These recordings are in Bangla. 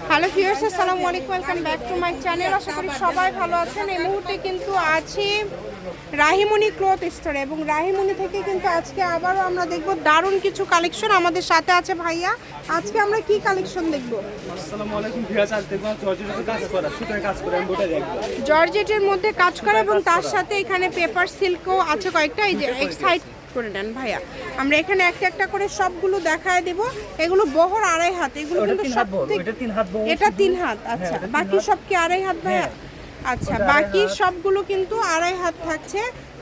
হ্যালো ভিউয়ার্স, আসসালামু আলাইকুম, welcome back to my channel. আশা করি সবাই ভালো আছেন। এই মুহূর্তে কিন্তু আছি রাহিমণি ক্লথ স্টোরে এবং রাহিমণি থেকে কিন্তু আজকে আবারও আমরা দেখব দারুণ কিছু কালেকশন। আমাদের সাথে আছে ভাইয়া। আজকে আমরা কি কালেকশন দেখব? আসসালামু আলাইকুম ভিউয়ার্স, আজ দেখব জর্জেটের কাজ করা, সুতার কাজ করা, এমব্রয়ডারি একদম জর্জেটের মধ্যে কাজ করা এবং তার সাথে এখানে পেপার সিল্কও আছে কয়েকটা। এই যে এক্সাইট করে নেন ভাইয়া, আমরা এখানে একটা একটা করে সবগুলো দেখায় দেব। এগুলো বহর 2.5 হাত, এগুলো কিন্তু সব এটা 3 হাত। আচ্ছা, বাকি সব কি 2.5 হাত ভাইয়া? আচ্ছা, বাকি সবগুলো কিন্তু 2.5 হাত থাকছে।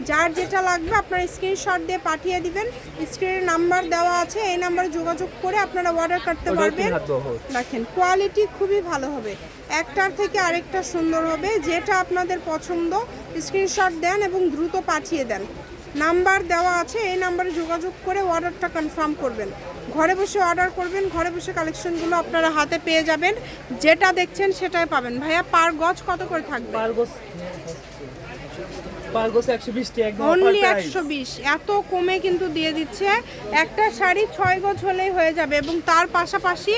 যার যেটা লাগবে আপনারা স্ক্রিনশট দিয়ে পাঠিয়ে দিবেন। স্ক্রিনে নাম্বার দেওয়া আছে, এই নাম্বারে যোগাযোগ করে আপনারা অর্ডার করতে পারবেন। দেখেন কোয়ালিটি খুবই ভালো হবে, একটার থেকে আরেকটা সুন্দর হবে। যেটা আপনাদের পছন্দ স্ক্রিনশট দেন এবং দ্রুত পাঠিয়ে দেন। নাম্বার দেওয়া আছে, এই নাম্বারে যোগাযোগ করে অর্ডারটা কনফার্ম করবেন। ঘরে বসে অর্ডার করবেন, ঘরে বসে কালেকশনগুলো আপনারা হাতে পেয়ে যাবেন। যেটা দেখছেন সেটাই পাবেন। ভাইয়া পার গজ কত করে থাকবে? পার গজ 120 টাকা একদম অনলি 120। এত কমে কিন্তু দিয়ে দিচ্ছে। একটা শাড়ি 6 গজ হলেই হয়ে যাবে এবং তার পাশাপাশি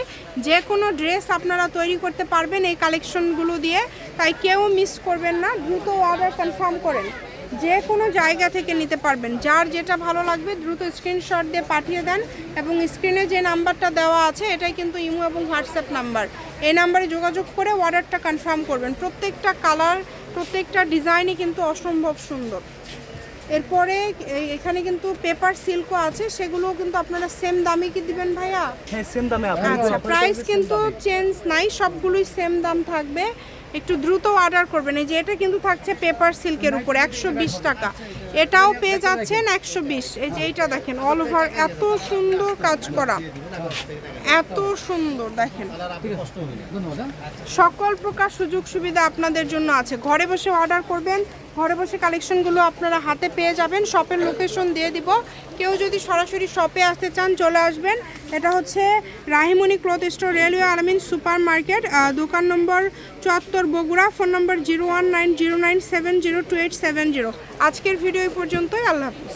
যে কোনো ড্রেস আপনারা তৈরি করতে পারবেন এই কালেকশনগুলো দিয়ে। তাই কেউ মিস করবেন না, দ্রুত অর্ডার কনফার্ম করেন। যে কোনো জায়গা থেকে নিতে পারবেন। যার যেটা ভালো লাগবে দ্রুত স্ক্রিনশট দিয়ে পাঠিয়ে দেন এবং স্ক্রিনে যে নাম্বারটা দেওয়া আছে এটাই কিন্তু ইমো এবং হোয়াটসঅ্যাপ নাম্বার। এই নাম্বারে যোগাযোগ করে অর্ডারটা কনফার্ম করবেন। প্রত্যেকটা কালার, প্রত্যেকটা ডিজাইনই কিন্তু অসম্ভব সুন্দর। এরপরে এখানে কিন্তু পেপার সিল্কও আছে, সেগুলোও কিন্তু আপনারা সেম দামে কি দিবেন ভাইয়া? হ্যাঁ, সেম দামে। আচ্ছা, প্রাইস কিন্তু চেঞ্জ নাই, সবগুলোই সেম দাম থাকবে। একটু দ্রুত অর্ডার করবেন। এই যে এটা কিন্তু থাকছে পেপার সিল্কের উপর 120 টাকা, এটাও পেয়ে যাচ্ছেন 120। এই যে এইটা দেখেন, অল ওভার এত সুন্দর কাজ করা, এত সুন্দর দেখেন। সকল প্রকার সুযোগ সুবিধা আপনাদের জন্য আছে। ঘরে বসে অর্ডার করবেন, ঘরে বসে কালেকশনগুলো আপনারা হাতে পেয়ে যাবেন। শপের লোকেশন দিয়ে দিব। কেউ যদি সরাসরি শপে আসতে চান চলে আসবেন। এটা হচ্ছে রাহিমণি ক্লথ স্টোর, রেলওয়ে আলামিন সুপার মার্কেট, দোকান নম্বর 74, বগুড়া। ফোন নম্বর 01909702870। আজকের ভিডিও এই পর্যন্তই। আল্লাহ হাফিজ।